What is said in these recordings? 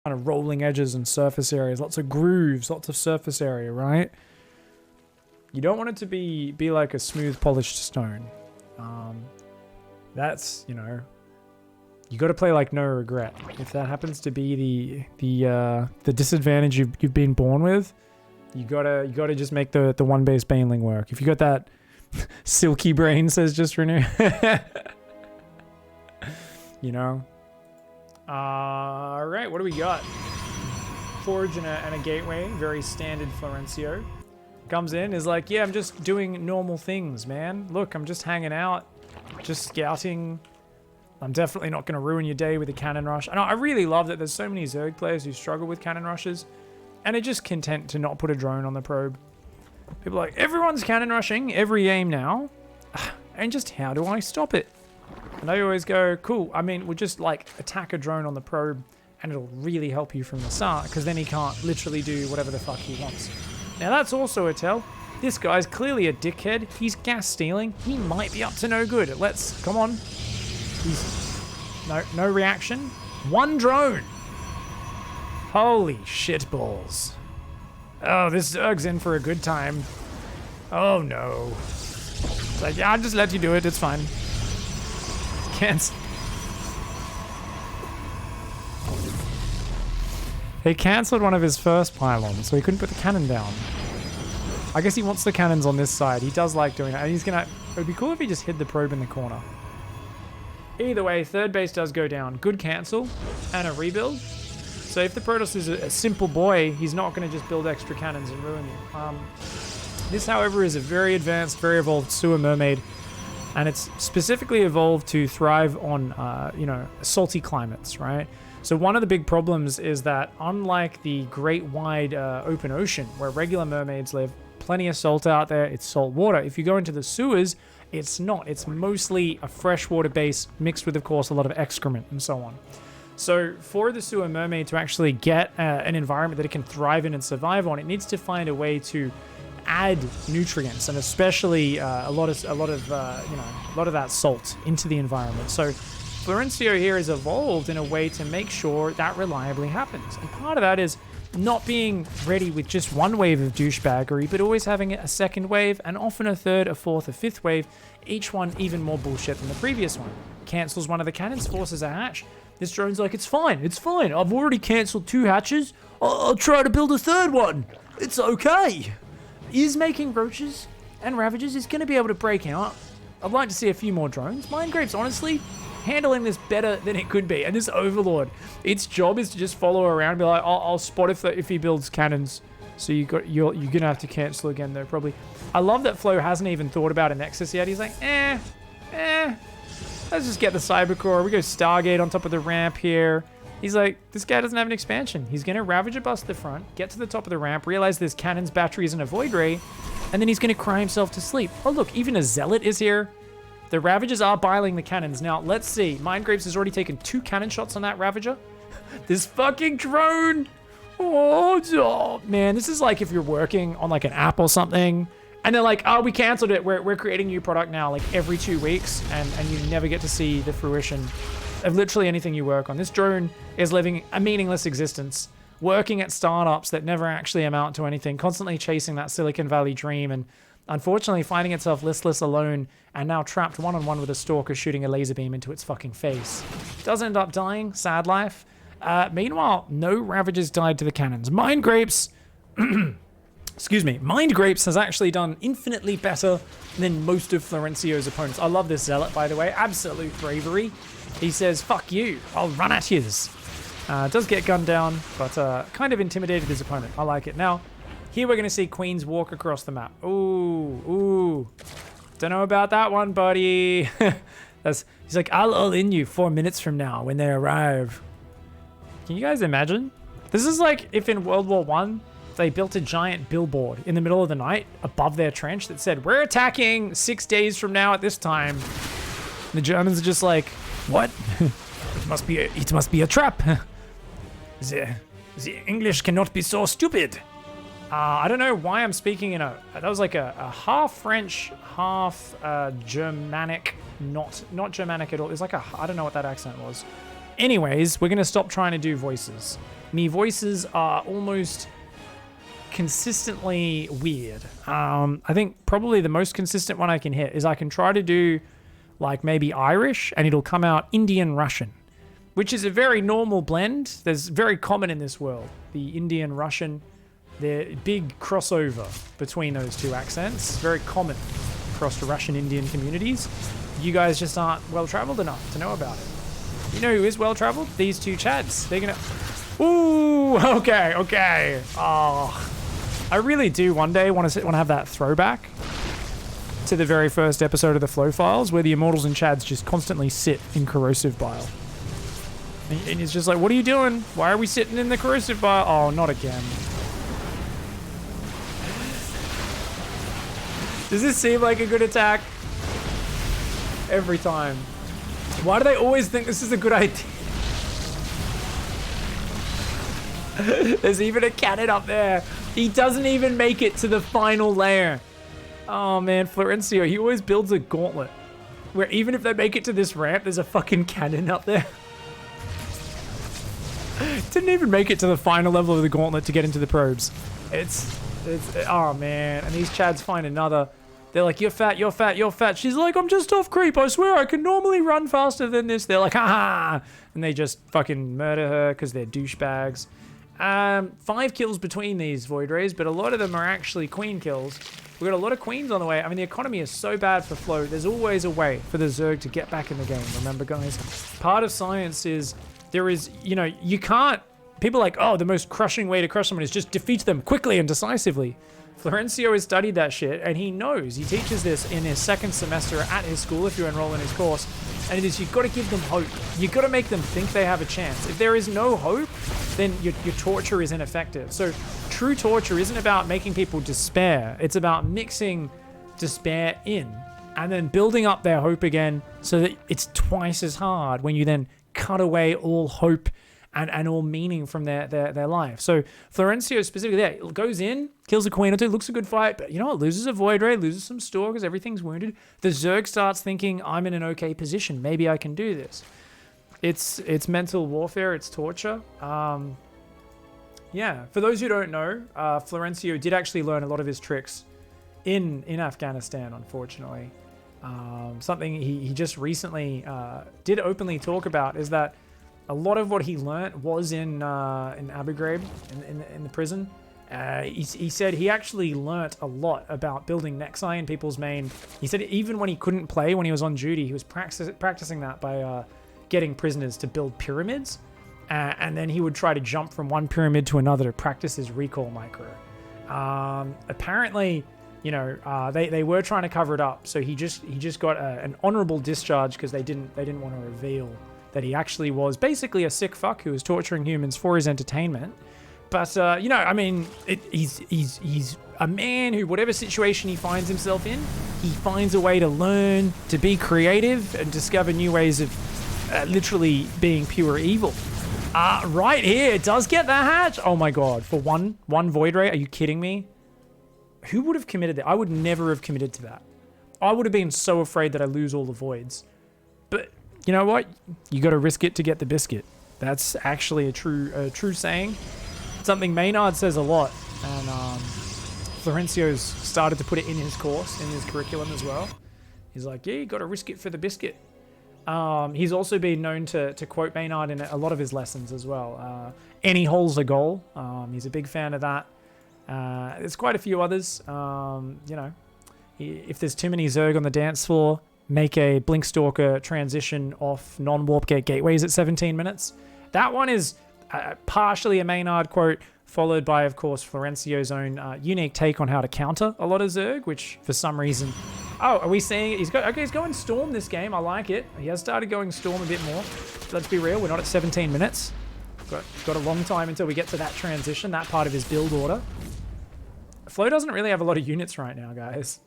kind of rolling edges and surface areas, lots of grooves, lots of surface area, right? You don't want it to be like a smooth polished stone. That's, you know, you got to play like no regret. If that happens to be the disadvantage you've been born with, you gotta just make the one base baneling work. If you got that silky brain, says just renew. You know. All right, what do we got? Forge and a gateway, very standard Florencio. Comes in, is like, yeah, I'm just doing normal things, man. Look, I'm just hanging out, just scouting. I'm definitely not going to ruin your day with a cannon rush. And I really love that there's so many Zerg players who struggle with cannon rushes, and are just content to not put a drone on the probe. People are like, everyone's cannon rushing every game now, and just how do I stop it? And I always go, cool, I mean, we'll just like attack a drone on the probe, and it'll really help you from the start, because then he can't literally do whatever the fuck he wants. Now that's also a tell. This guy's clearly a dickhead. He's gas stealing. He might be up to no good. Come on. He's, no reaction. One drone. Holy shitballs. Oh, this Zerg's in for a good time. Oh no. It's like, yeah, I'll just let you do it. It's fine. Can't. He cancelled one of his first pylons, so he couldn't put the cannon down. I guess he wants the cannons on this side. He does like doing that. And he's gonna... It would be cool if he just hid the probe in the corner. Either way, third base does go down. Good cancel and a rebuild. So if the Protoss is a simple boy, he's not going to just build extra cannons and ruin you. This, however, is a very advanced, very evolved sewer mermaid. And it's specifically evolved to thrive on, you know, salty climates, right? So one of the big problems is that unlike the great wide open ocean where regular mermaids live, plenty of salt out there, it's salt water. If you go into the sewers, it's not. It's mostly a freshwater base mixed with, of course, a lot of excrement and so on. So for the sewer mermaid to actually get an environment that it can thrive in and survive on, it needs to find a way to add nutrients and especially a lot of that salt into the environment. So Florencio here is evolved in a way to make sure that reliably happens. And part of that is not being ready with just one wave of douchebaggery, but always having a second wave and often a third, a fourth, a fifth wave, each one even more bullshit than the previous one. Cancels one of the cannons, forces a hatch. This drone's like, it's fine. I've already cancelled 2 hatches. I'll try to build a third one. It's okay. Is making roaches and ravages is going to be able to break out. I'd like to see a few more drones. Mindgrape's honestly handling this better than it could be. And this Overlord, its job is to just follow around and be like, I'll spot if he builds cannons. So you're going to have to cancel again though, probably. I love that Flo hasn't even thought about a nexus yet. He's like, let's just get the Cybercore. We go Stargate on top of the ramp here. He's like, this guy doesn't have an expansion. He's going to Ravager bust the front, get to the top of the ramp, realize there's cannons, batteries, and a Void Ray, and then he's going to cry himself to sleep. Oh, look, even a Zealot is here. The Ravagers are biling the cannons. Now, let's see. Mindgraves has already taken 2 cannon shots on that Ravager. This fucking drone. Oh, man, this is like if you're working on like an app or something, and they're like, oh, we canceled it. We're creating a new product now, like every 2 weeks, and you never get to see the fruition of literally anything you work on. This drone is living a meaningless existence, working at startups that never actually amount to anything, constantly chasing that Silicon Valley dream, and unfortunately finding itself listless, alone, and now trapped one-on-one with a stalker shooting a laser beam into its fucking face. Does end up dying, sad life. Meanwhile, no Ravagers died to the cannons. Mindgrapes, excuse me, Mindgrapes has actually done infinitely better than most of Florencio's opponents. I love this Zealot, by the way, absolute bravery. He says, fuck you, I'll run at yous. Does get gunned down, but kind of intimidated his opponent. I like it. Now, here we're going to see Queens walk across the map. Ooh. Don't know about that one, buddy. He's like, I'll all-in you 4 minutes from now when they arrive. Can you guys imagine? This is like if in World War I, they built a giant billboard in the middle of the night above their trench that said, we're attacking 6 days from now at this time. And the Germans are just like, what? It must be a trap. The English cannot be so stupid. I don't know why I'm speaking in that was like a half French, half Germanic, not Germanic at all. It's like I don't know what that accent was. Anyways, we're going to stop trying to do voices. me voices are almost consistently weird. I think probably the most consistent one I can hit is I can try to do like maybe Irish and it'll come out Indian Russian, which is a very normal blend. There's very common in this world. The Indian Russian, the big crossover between those two accents, very common across the Russian Indian communities. You guys just aren't well traveled enough to know about it. You know who is well traveled? These two Chads. They're gonna. Ooh, okay. Oh, I really do one day want to have that throwback to the very first episode of the Flow Files where the Immortals and Chads just constantly sit in corrosive bile. And it's just like, what are you doing? Why are we sitting in the corrosive bile? Oh, not again. Does this seem like a good attack? Every time. Why do they always think this is a good idea? There's even a cannon up there. He doesn't even make it to the final layer. Oh man, Florencio, he always builds a gauntlet where even if they make it to this ramp, there's a fucking cannon up there. Didn't even make it to the final level of the gauntlet to get into the probes. It's oh man. And these Chads find another. They're like, you're fat, you're fat, you're fat. She's like, I'm just off creep. I swear I can normally run faster than this. They're like, haha. And they just fucking murder her because they're douchebags. 5 kills between these Void Rays, but a lot of them are actually queen kills. We've got a lot of queens on the way. I mean, the economy is so bad for Flow. There's always a way for the Zerg to get back in the game. Remember, guys? Part of science is there is, you know, you can't. People are like, oh, the most crushing way to crush someone is just defeat them quickly and decisively. Florencio has studied that shit, and he knows. He teaches this in his 2nd semester at his school, if you enroll in his course. And it is, you've got to give them hope. You've got to make them think they have a chance. If there is no hope, then your torture is ineffective. So true torture isn't about making people despair. It's about mixing despair in and then building up their hope again so that it's twice as hard when you then cut away all hope and all meaning from their life. So Florencio specifically there goes in, kills a queen or two, looks a good fight, but you know what? Loses a Void Ray, loses some store because everything's wounded. The Zerg starts thinking, I'm in an okay position. Maybe I can do this. It's mental warfare. It's torture. Yeah. For those who don't know, Florencio did actually learn a lot of his tricks in Afghanistan, unfortunately. Something he just recently did openly talk about is that a lot of what he learnt was in Abu Ghraib, in the prison. He said he actually learnt a lot about building nexi in people's main. He said even when he couldn't play, when he was on duty, he was practicing that by getting prisoners to build pyramids. And then he would try to jump from one pyramid to another to practice his recall micro. Apparently, you know, they were trying to cover it up. So he just got an honorable discharge because they didn't want to reveal that he actually was basically a sick fuck who was torturing humans for his entertainment. But, you know, I mean, he's a man who, whatever situation he finds himself in, he finds a way to learn, to be creative, and discover new ways of literally being pure evil. Right here, it does get that hatch. Oh my god, for one Void Ray, are you kidding me? Who would have committed that? I would never have committed to that. I would have been so afraid that I lose all the voids. But you know what? You got to risk it to get the biscuit. That's actually a true saying. Something Maynard says a lot, and Florencio's started to put it in his course, in his curriculum as well. He's like, yeah, you got to risk it for the biscuit. He's also been known to quote Maynard in a lot of his lessons as well. Any hole's a goal. He's a big fan of that. There's quite a few others. You know, if there's too many Zerg on the dance floor, make a Blinkstalker transition off non-warp gate gateways at 17 minutes. That one is partially a Maynard quote, followed by, of course, Florencio's own unique take on how to counter a lot of Zerg, which for some reason... Oh, are we seeing it? He's going Storm this game. I like it. He has started going Storm a bit more. Let's be real, we're not at 17 minutes. Got a long time until we get to that transition, that part of his build order. Flo doesn't really have a lot of units right now, guys.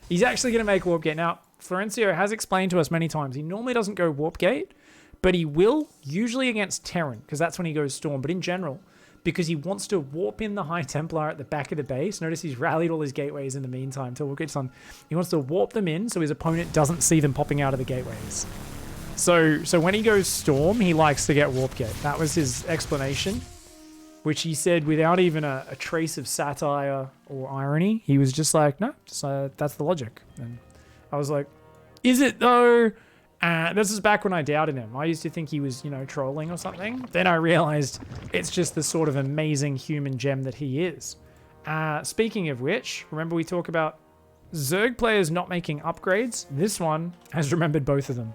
He's actually going to make Warp Gate. Now, Florencio has explained to us many times, he normally doesn't go Warp Gate, but he will, usually against Terran, because that's when he goes Storm. But in general, because he wants to warp in the High Templar at the back of the base. Notice he's rallied all his gateways in the meantime till Warp Gate's on. He wants to warp them in so his opponent doesn't see them popping out of the gateways. So when he goes Storm, he likes to get Warp Gate. That was his explanation. which he said without even a trace of satire or irony. He was just like, no, that's the logic. And I was like, is it though? This is back when I doubted him. I used to think he was, you know, trolling or something. Then I realized it's just the sort of amazing human gem that he is. Speaking of which, remember we talk about Zerg players not making upgrades? This one has remembered both of them.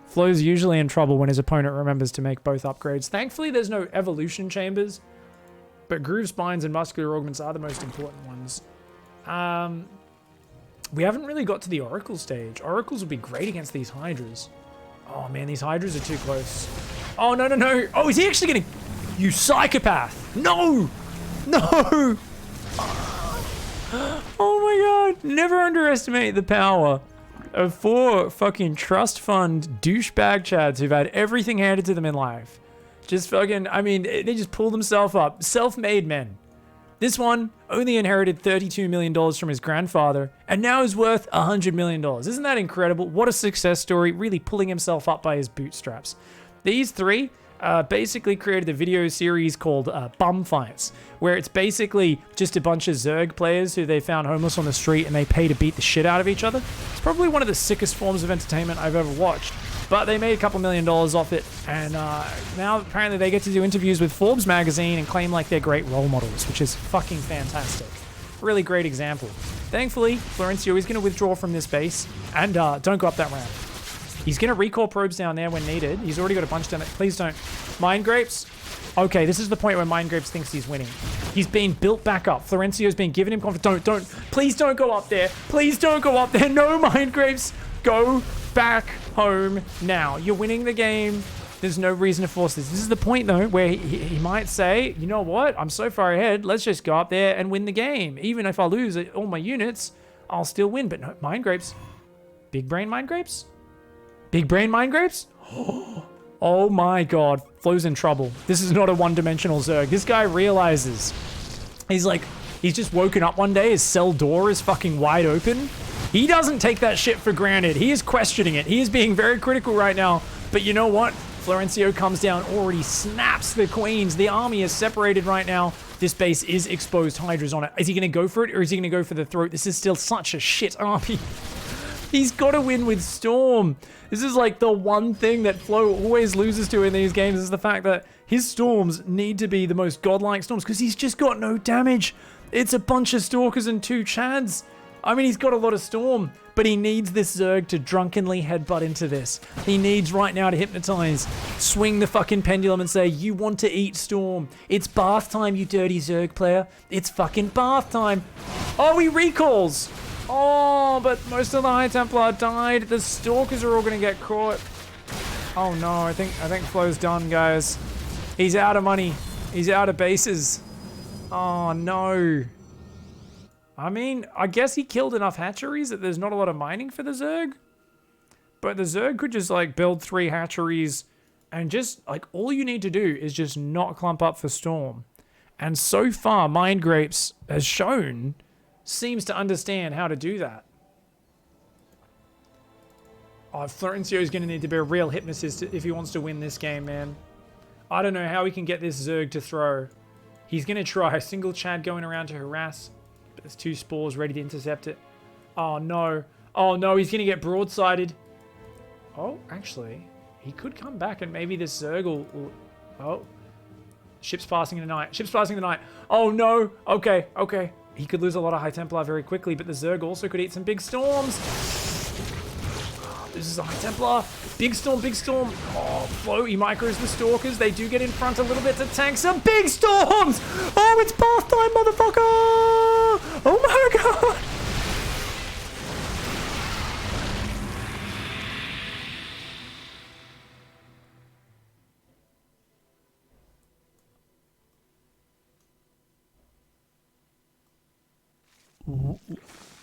Flo's usually in trouble when his opponent remembers to make both upgrades. Thankfully, there's no evolution chambers, but groove spines and muscular augments are the most important ones. We haven't really got to the Oracle stage. Oracles would be great against these Hydras. Oh man, these Hydras are too close. Oh, no, no, no. Oh, is he actually gonna... You psychopath. No! No! Oh my god. Never underestimate the power of 4 fucking trust fund douchebag chads who've had everything handed to them in life. Just fucking... I mean, they just pull themselves up. Self-made men. This one only inherited $32 million from his grandfather and now is worth $100 million. Isn't that incredible? What a success story, really pulling himself up by his bootstraps. These 3 basically created a video series called Bum Fights, where it's basically just a bunch of Zerg players who they found homeless on the street and they pay to beat the shit out of each other. It's probably one of the sickest forms of entertainment I've ever watched. But they made a couple $1 million off it, and now apparently they get to do interviews with Forbes magazine and claim like they're great role models, which is fucking fantastic. Really great example. Thankfully, Florencio is going to withdraw from this base, and don't go up that ramp. He's going to recall probes down there when needed. He's already got a bunch down there. Please don't. Mind Grapes? Okay, this is the point where Mind Grapes thinks he's winning. He's being built back up. Florencio's been giving him confidence. Don't. Please don't go up there. Please don't go up there. No, Mind Grapes. Go back home now. You're winning the game. There's no reason to force this. This is the point, though, where he might say, you know what? I'm so far ahead. Let's just go up there and win the game. Even if I lose all my units, I'll still win. But no, Mind Grapes. Big brain Mind Grapes? Big brain Mind Grapes? Oh my god. Flo's in trouble. This is not a one-dimensional Zerg. This guy realizes. He's just woken up one day. His cell door is fucking wide open. He doesn't take that shit for granted. He is questioning it. He is being very critical right now. But you know what? Florencio comes down, already snaps the queens. The army is separated right now. This base is exposed. Hydra's on it. Is he going to go for it or is he going to go for the throat? This is still such a shit army. He's got to win with Storm. This is like the one thing that Flo always loses to in these games is the fact that his Storms need to be the most godlike Storms because he's just got no damage. It's a bunch of Stalkers and 2 Chads. I mean, he's got a lot of Storm, but he needs this Zerg to drunkenly headbutt into this. He needs right now to hypnotize, swing the fucking pendulum and say, you want to eat Storm. It's bath time, you dirty Zerg player. It's fucking bath time. Oh, he recalls. Oh, but most of the High Templar died. The Stalkers are all going to get caught. Oh no, I think Flo's done, guys. He's out of money. He's out of bases. Oh no. I mean, I guess he killed enough hatcheries that there's not a lot of mining for the Zerg. But the Zerg could just like build 3 hatcheries and just like all you need to do is just not clump up for Storm. And so far, Mind Grapes has shown seems to understand how to do that. Oh, Florencio is going to need to be a real hypnotist if he wants to win this game, man. I don't know how he can get this Zerg to throw. He's going to try. Single Chad going around to harass. But there's 2 spores ready to intercept it. Oh, no. Oh, no. He's going to get broadsided. Oh, actually, he could come back and maybe this Zerg will... Oh. Ship's passing in the night. Ship's passing in the night. Oh, no. Okay, okay. He could lose a lot of High Templar very quickly, but the Zerg also could eat some big storms. This is a High Templar. Big storm, big storm. Oh, Flo, he micros the Stalkers. They do get in front a little bit to tank some big storms. Oh, it's bath time, motherfucker. Oh my god.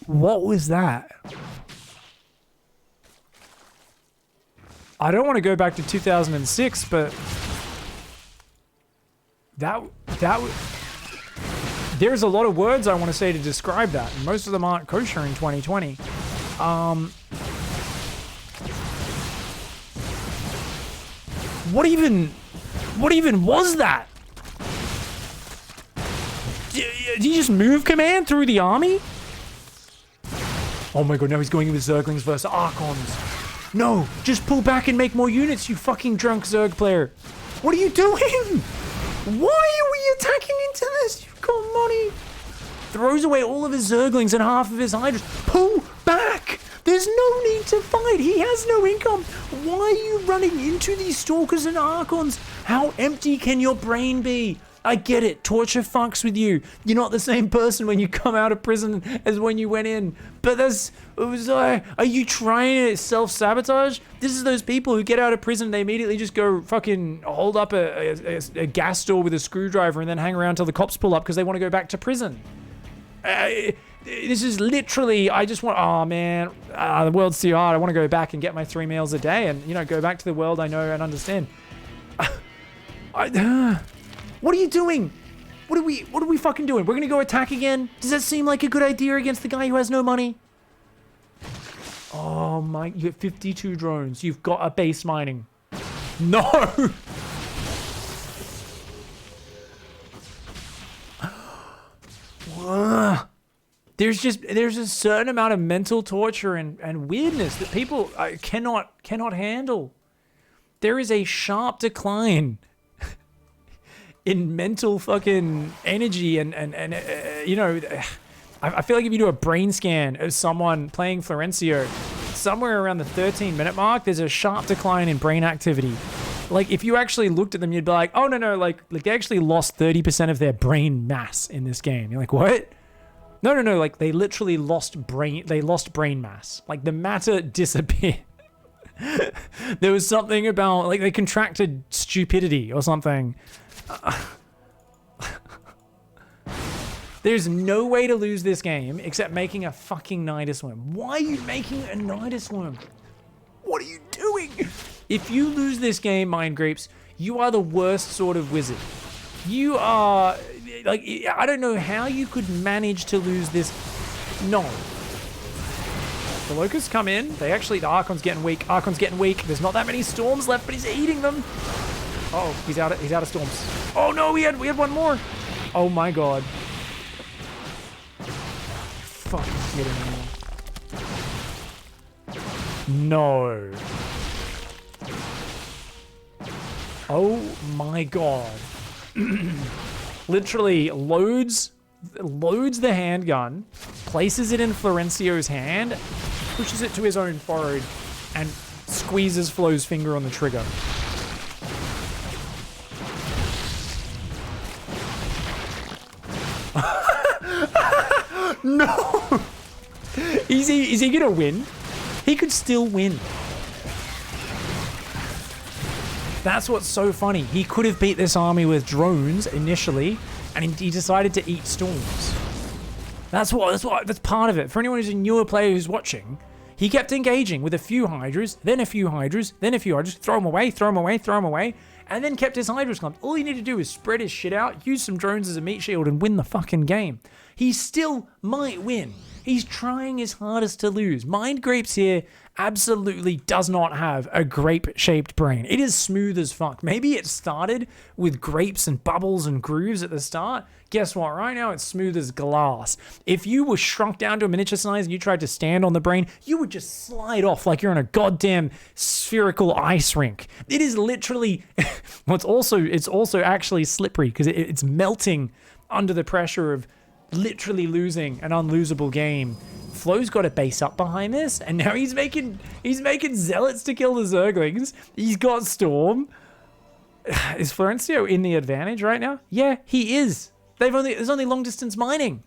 What was that? I don't want to go back to 2006, but there's a lot of words I want to say to describe that. And most of them aren't kosher in 2020. What even was that? Did he just move command through the army? Oh my god, now he's going in with Zerglings versus Archons. No, just pull back and make more units, you fucking drunk Zerg player. What are you doing? Why are we attacking into this? You've got money. Throws away all of his Zerglings and half of his Hydras. Pull back. There's no need to fight. He has no income. Why are you running into these Stalkers and Archons? How empty can your brain be? I get it. Torture fucks with you. You're not the same person when you come out of prison as when you went in. But are you trying to self-sabotage? This is those people who get out of prison, they immediately just go fucking hold up a gas door with a screwdriver and then hang around till the cops pull up because they want to go back to prison. This is literally, I just want, oh man, the world's too hard. I want to go back and get my 3 meals a day and, you know, go back to the world I know and understand. What are you doing? What are we fucking doing? We're gonna go attack again? Does that seem like a good idea against the guy who has no money? Oh my, you have 52 drones. You've got a base mining. No! There's a certain amount of mental torture and weirdness that people cannot handle. There is a sharp decline in mental fucking energy and you know, I feel like if you do a brain scan of someone playing Florencio, somewhere around the 13-minute mark, there's a sharp decline in brain activity. Like, if you actually looked at them, you'd be like, oh, no, like they actually lost 30% of their brain mass in this game. You're like, what? No, like they literally lost brain mass. Like the matter disappeared. There was something about, like, they contracted stupidity or something. There's no way to lose this game except making a fucking Nidus Worm. Why are you making a Nidus Worm? What are you doing? If you lose this game, Mind Grapes, you are the worst sort of wizard. You are, like, I don't know how you could manage to lose this. No. The Locusts come in. The Archon's getting weak. There's not that many storms left, but he's eating them. Uh-oh, he's out of storms. Oh no, we had one more. Oh my god. Fucking kidding me. No. Oh my god. Literally loads the handgun, places it in Florencio's hand, pushes it to his own forehead, and squeezes Flo's finger on the trigger. No! Is he gonna win? He could still win. That's what's so funny. He could have beat this army with drones initially, and he decided to eat storms. That's part of it. For anyone who's a newer player who's watching, he kept engaging with a few Hydras, then a few Hydras, then a few Hydras, throw them away, and then kept his Hydras clumped. All he needed to do is spread his shit out, use some drones as a meat shield, and win the fucking game. He still might win. He's trying his hardest to lose. Mind Grapes here absolutely does not have a grape-shaped brain. It is smooth as fuck. Maybe it started with grapes and bubbles and grooves at the start. Guess what? Right now, it's smooth as glass. If you were shrunk down to a miniature size and you tried to stand on the brain, you would just slide off like you're in a goddamn spherical ice rink. It is literally... well, it's also actually slippery because it's melting under the pressure of literally losing an unlosable game. Flo's got a base up behind this, and now he's making zealots to kill the Zerglings. He's got Storm. Is Florencio in the advantage right now? Yeah, he is. There's only long distance mining.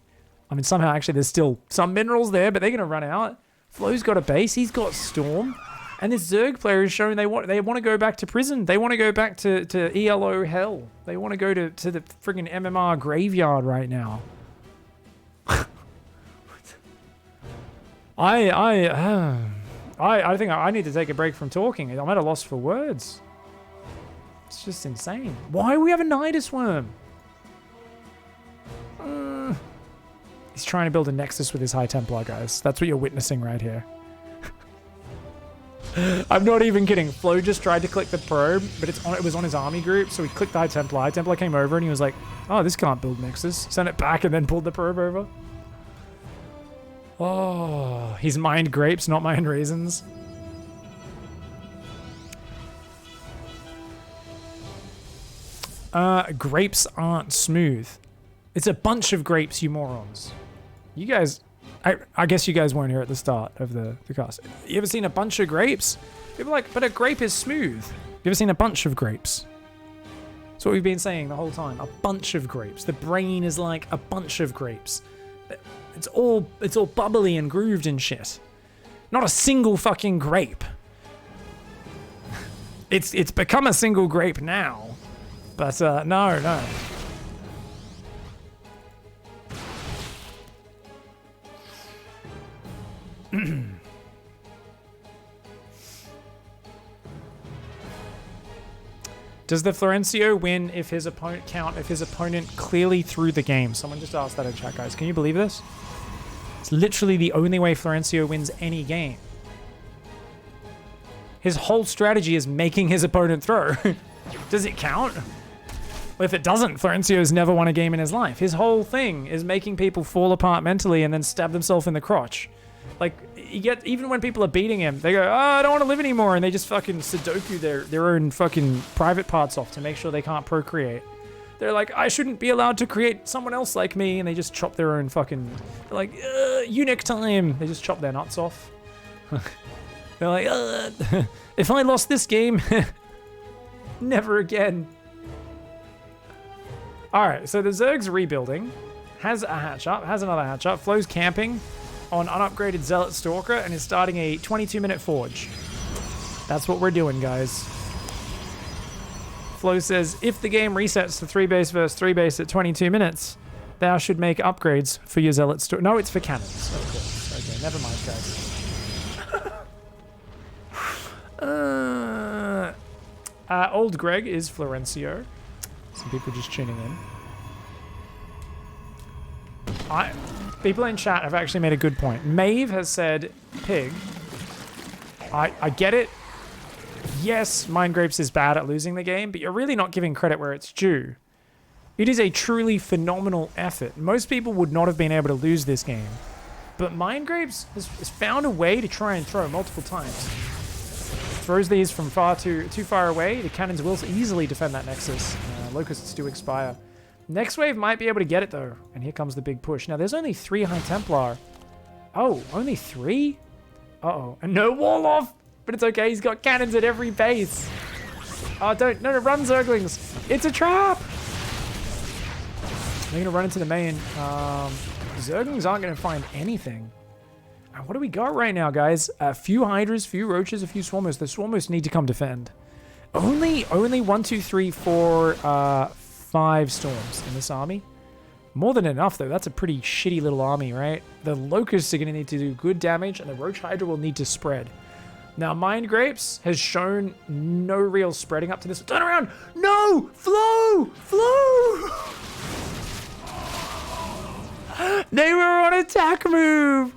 I mean, somehow actually there's still some minerals there, but they're gonna run out. Flo's got a base. He's got Storm, and this Zerg player is showing they want to go back to prison. They want to go back to ELO hell. They want to go to the friggin' MMR graveyard right now. I think I need to take a break from talking. I'm at a loss for words. It's just insane. Why do we have a Nidus Worm? He's trying to build a nexus with his High Templar, guys. That's what you're witnessing right here. I'm not even kidding. Flo just tried to click the probe, but it was on his army group, so he clicked the High Templar. High Templar came over and he was like, oh, this can't build nexus. Sent it back and then pulled the probe over. Oh, he's mined grapes, not mined raisins. Grapes aren't smooth. It's a bunch of grapes, you morons. You guys, I guess you guys weren't here at the start of the cast. You ever seen a bunch of grapes? People are like, but a grape is smooth. You ever seen a bunch of grapes? That's what we've been saying the whole time. A bunch of grapes. The brain is like a bunch of grapes. It's all bubbly and grooved and shit. Not a single fucking grape. It's become a single grape now. But no. Does the Florencio win if his opponent clearly threw the game? Someone just asked that in chat, guys. Can you believe this? It's literally the only way Florencio wins any game. His whole strategy is making his opponent throw. Does it count? Well, if it doesn't, Florencio's never won a game in his life. His whole thing is making people fall apart mentally and then stab themselves in the crotch. Like, even when people are beating him, they go, oh, I don't want to live anymore, and they just fucking Sudoku their own fucking private parts off to make sure they can't procreate. They're like, I shouldn't be allowed to create someone else like me, and they just chop their own fucking... They're like, eunuch time! They just chop their nuts off. They're like, if I lost this game, never again. Alright, so the Zerg's rebuilding, has a hatch up, has another hatch up, Flo's camping on unupgraded Zealot Stalker, and is starting a 22-minute forge. That's what we're doing, guys. Flo says, if the game resets to 3 base versus 3 base at 22 minutes, thou should make upgrades for your Zealot Stalker. No, it's for cannons, of course. Okay, never mind, guys. Old Greg is Florencio. Some people just tuning in. People in chat have actually made a good point. Maeve has said, Pig, I get it. Yes, Mind Grapes is bad at losing the game, but you're really not giving credit where it's due. It is a truly phenomenal effort. Most people would not have been able to lose this game, but Mind Grapes has found a way to try and throw multiple times. Throws these from too far away. The cannons will easily defend that nexus. Locusts do expire. Next wave might be able to get it though. And here comes the big push. Now there's only 3 High Templar. Oh, only 3? Uh-oh. And no wall off! But it's okay, he's got cannons at every base. Oh, no, run Zerglings. It's a trap! They're gonna run into the main. Zerglings aren't gonna find anything. What do we got right now, guys? A few Hydras, few Roaches, a few Swarmers. The Swarmers need to come defend. Only 1, 2, 3, 4, 5 Storms in this army. More than enough, though. That's a pretty shitty little army, right? The Locusts are going to need to do good damage, and the Roach Hydra will need to spread. Now, Mind Grapes has shown no real spreading up to this. Turn around! No! Flow! They were on attack move!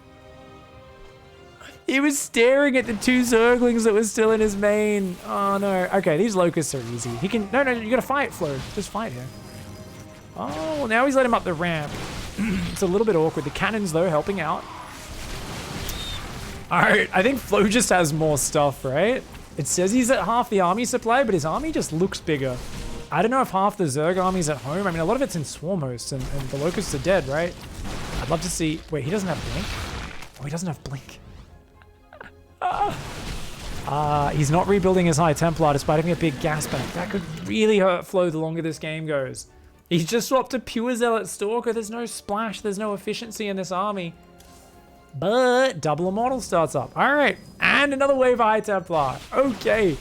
He was staring at the 2 Zerglings that were still in his main. Oh, no. Okay, these Locusts are easy. He can... No, you gotta fight, Flo. Just fight here. Oh, well, now he's let him up the ramp. It's a little bit awkward. The cannons, though, helping out. Alright, I think Flo just has more stuff, right? It says he's at half the army supply, but his army just looks bigger. I don't know if half the Zerg army's at home. I mean, a lot of it's in Swarm hosts, and the Locusts are dead, right? I'd love to see... Wait, he doesn't have Blink? Oh, he doesn't have Blink. He's not rebuilding his High Templar despite having a big gas bank. That could really hurt Flo the longer this game goes. He's just swapped to pure Zealot Stalker. There's no splash. There's no efficiency in this army. But double Immortal starts up. All right. And another wave of High Templar. Okay.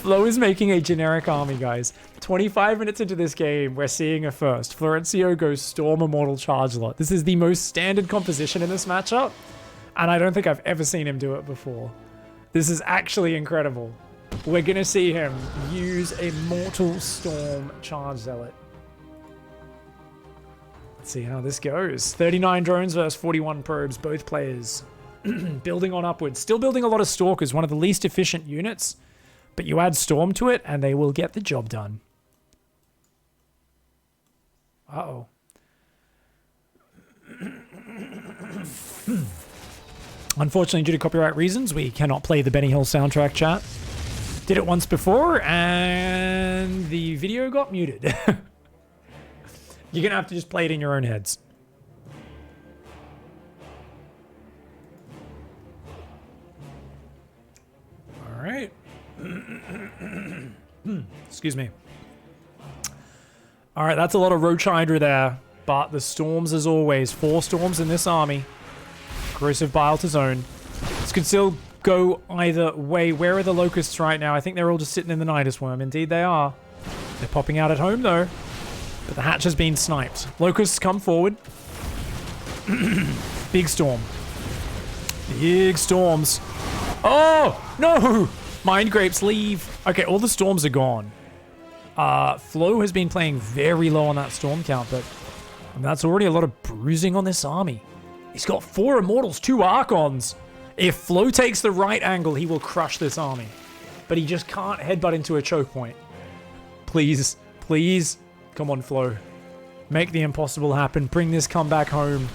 Flo is making a generic army, guys. 25 minutes into this game, we're seeing a first. Florencio goes Storm Immortal Charge Lot. This is the most standard composition in this matchup. And I don't think I've ever seen him do it before. This is actually incredible. We're going to see him use a Mortal Storm Charge Zealot. Let's see how this goes. 39 drones versus 41 probes, both players. Building on upwards. Still building a lot of Stalkers, one of the least efficient units. But you add Storm to it, and they will get the job done. Uh-oh. Unfortunately, due to copyright reasons, we cannot play the Benny Hill soundtrack, chat. Did it once before, and the video got muted. You're going to have to just play it in your own heads. All right. Excuse me. All right, that's a lot of Roach Hydra there. But the storms, as always. 4 storms in this army. Corrosive Bile to zone. This could still go either way. Where are the locusts right now? I think they're all just sitting in the Nidus Worm. Indeed they are. They're popping out at home, though. But the hatch has been sniped. Locusts come forward. Big storm. Big storms. Oh, no! Mind Grapes, leave. Okay, all the storms are gone. Flo has been playing very low on that storm count, but that's already a lot of bruising on this army. He's got 4 Immortals, 2 Archons. If Flo takes the right angle, he will crush this army. But he just can't headbutt into a choke point. Please, please. Come on, Flo. Make the impossible happen. Bring this comeback home.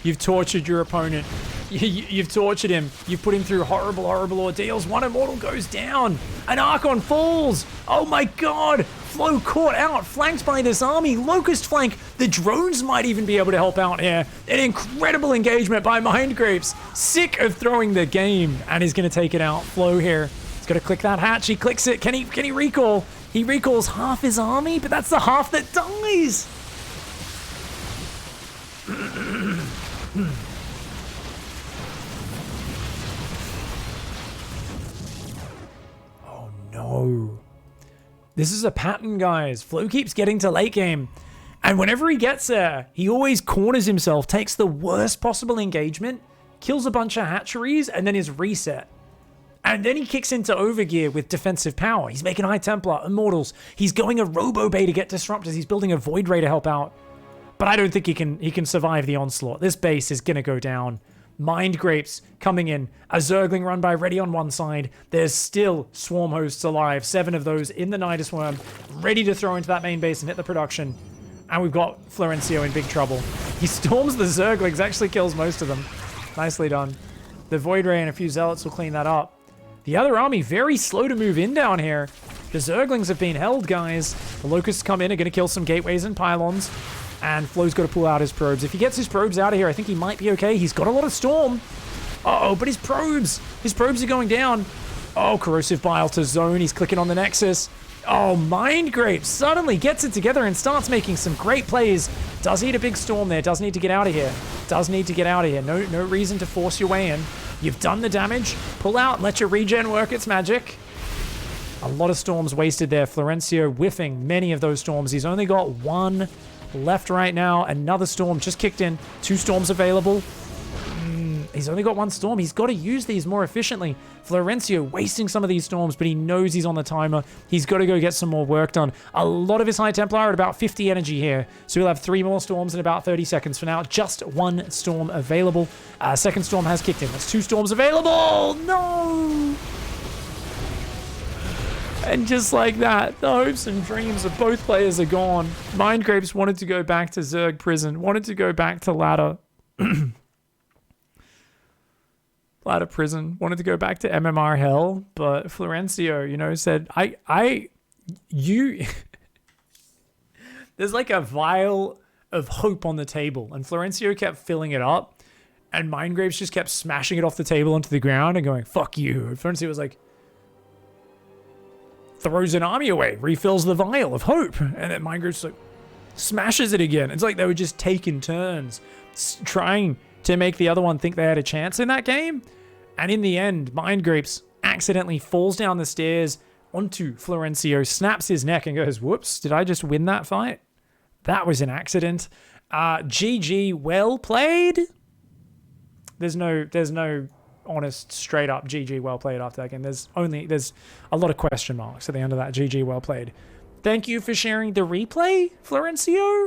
You've tortured your opponent. You've tortured him. You've put him through horrible, horrible ordeals. 1 Immortal goes down. An Archon falls. Oh my god. Flo caught out, flanked by this army. Locust flank. The drones might even be able to help out here. An incredible engagement by Mind Grapes. Sick of throwing the game. And he's going to take it out. Flo here. He's got to click that hatch. He clicks it. Can he recall? He recalls half his army, but that's the half that dies. Oh no. This is a pattern, guys. Flo keeps getting to late game. And whenever he gets there, he always corners himself, takes the worst possible engagement, kills a bunch of hatcheries, and then is reset. And then he kicks into overgear with defensive power. He's making High Templar, Immortals. He's going a Robo Bay to get Disruptors. He's building a Void Ray to help out. But I don't think he can survive the onslaught. This base is going to go down. Mind Grapes coming in. A Zergling run by ready on one side. There's still Swarm Hosts alive. 7 of those in the Nidus Worm. Ready to throw into that main base and hit the production. And we've got Florencio in big trouble. He storms the Zerglings. Actually kills most of them. Nicely done. The Void Ray and a few Zealots will clean that up. The other army very slow to move in down here. The Zerglings have been held, guys. The Locusts come in, are going to kill some gateways and pylons. And Flo's got to pull out his probes. If he gets his probes out of here, I think he might be okay. He's got a lot of storm. Uh-oh, but his probes are going down. Oh, Corrosive Bile to zone. He's clicking on the Nexus. Oh, Mind Grapes suddenly gets it together and starts making some great plays. Does need a big storm there. Does need to get out of here. Does need to get out of here. No reason to force your way in. You've done the damage. Pull out and let your regen work its magic. A lot of storms wasted there. Florencio whiffing many of those storms. He's only got 1 left right now. Another storm just kicked in. 2 storms available. He's only got 1 storm. He's got to use these more efficiently. Florencio wasting some of these storms, but he knows he's on the timer. He's got to go get some more work done. A lot of his High Templar are at about 50 energy here. So he'll have 3 more storms in about 30 seconds for now. Just 1 storm available. Second storm has kicked in. That's 2 storms available. No! And just like that, the hopes and dreams of both players are gone. Mind Grapes wanted to go back to Zerg Prison. Wanted to go back to Ladder. Ladder Prison. Wanted to go back to MMR Hell. But Florencio, said, There's like a vial of hope on the table. And Florencio kept filling it up. And Mind Grapes just kept smashing it off the table onto the ground and going, fuck you. And Florencio was like, throws an army away, refills the vial of hope, and then Mind Grapes like smashes it again. It's like they were just taking turns trying to make the other one think they had a chance in that game. And in the end, Mind Grapes accidentally falls down the stairs onto Florencio, snaps his neck and goes, whoops, did I just win that fight? That was an accident. GG, well played. There's no honest, straight up GG well played after that game. There's a lot of question marks at the end of that GG well played. Thank you for sharing the replay, Florencio.